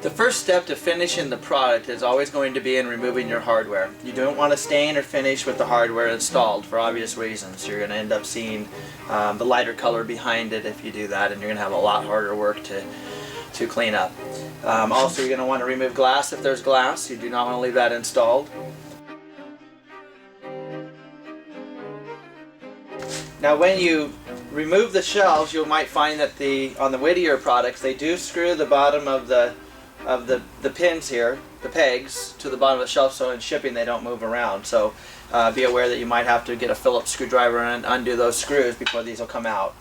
The first step to finishing the product is always going to be in removing your hardware. You don't want to stain or finish with the hardware installed for obvious reasons. You're going to end up seeing the lighter color behind it if you do that, and you're going to have a lot harder work to clean up. Also, you're going to want to remove glass if there's glass. You do not want to leave that installed. Now when you remove the shelves, you might find that on the Whittier products, they do screw the bottom of the pins here, the pegs, to the bottom of the shelf, so in shipping they don't move around. So be aware that you might have to get a Phillips screwdriver and undo those screws before these will come out.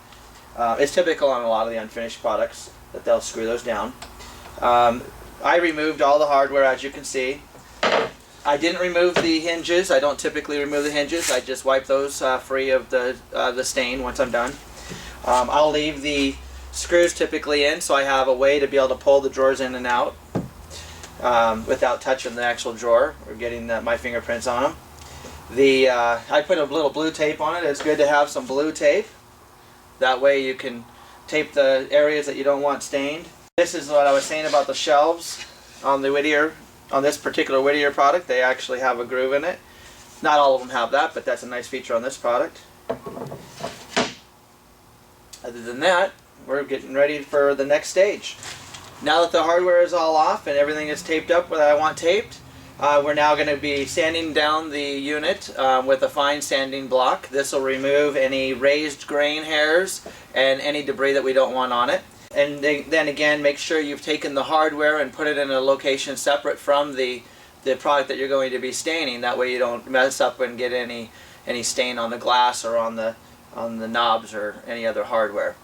It's typical on a lot of the unfinished products that they'll screw those down. I removed all the hardware, as you can see. I didn't remove the hinges. I don't typically remove the hinges. I just wipe those free of the stain once I'm done. I'll leave the screws typically in, so I have a way to be able to pull the drawers in and out without touching the actual drawer or getting my fingerprints on them. I put a little blue tape on it. It's good to have some blue tape. That way you can tape the areas that you don't want stained. This is what I was saying about the shelves on the Whittier. On this particular Whittier product, they actually have a groove in it. Not all of them have that, but that's a nice feature on this product. Other than that, we're getting ready for the next stage. Now that the hardware is all off and everything is taped up where I want taped, we're now going to be sanding down the unit with a fine sanding block. This will remove any raised grain hairs and any debris that we don't want on it. And then again, make sure you've taken the hardware and put it in a location separate from the product that you're going to be staining. That way you don't mess up and get any stain on the glass or on the knobs or any other hardware.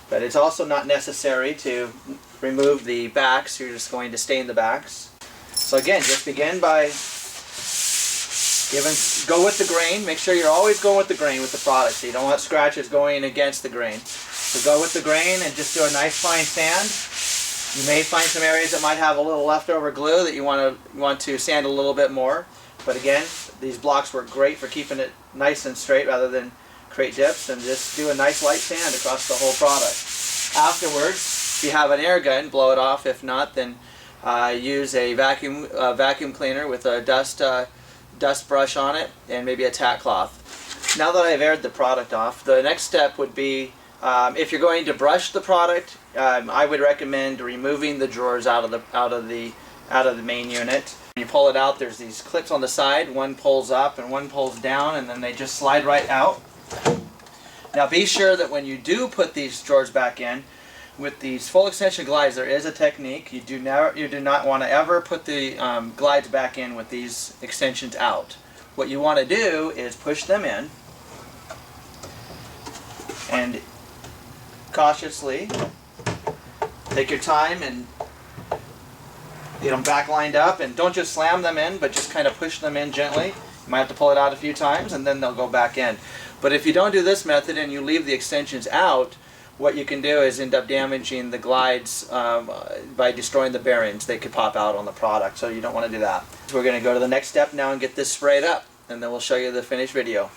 But it's also not necessary to remove the backs. You're just going to stain the backs. So again, just begin by go with the grain. Make sure you're always going with the grain with the product, so you don't want scratches going against the grain. So go with the grain and just do a nice fine sand. You may find some areas that might have a little leftover glue that you want to sand a little bit more. But again, these blocks work great for keeping it nice and straight rather than create dips, and just do a nice light sand across the whole product. Afterwards, if you have an air gun, blow it off. If not, then use a vacuum cleaner with a dust brush on it and maybe a tack cloth. Now that I've aired the product off, the next step would be if you're going to brush the product, I would recommend removing the drawers out of the main unit. When you pull it out, there's these clips on the side. One pulls up and one pulls down, and then they just slide right out. Now be sure that when you do put these drawers back in, with these full extension glides, there is a technique. You do not want to ever put the glides back in with these extensions out. What you want to do is push them in and cautiously take your time and get them back lined up, and don't just slam them in, but just kind of push them in gently. You might have to pull it out a few times and then they'll go back in. But if you don't do this method and you leave the extensions out, what you can do is end up damaging the glides by destroying the bearings. They could pop out on the product, so you don't want to do that. So we're going to go to the next step now and get this sprayed up, and then we'll show you the finished video.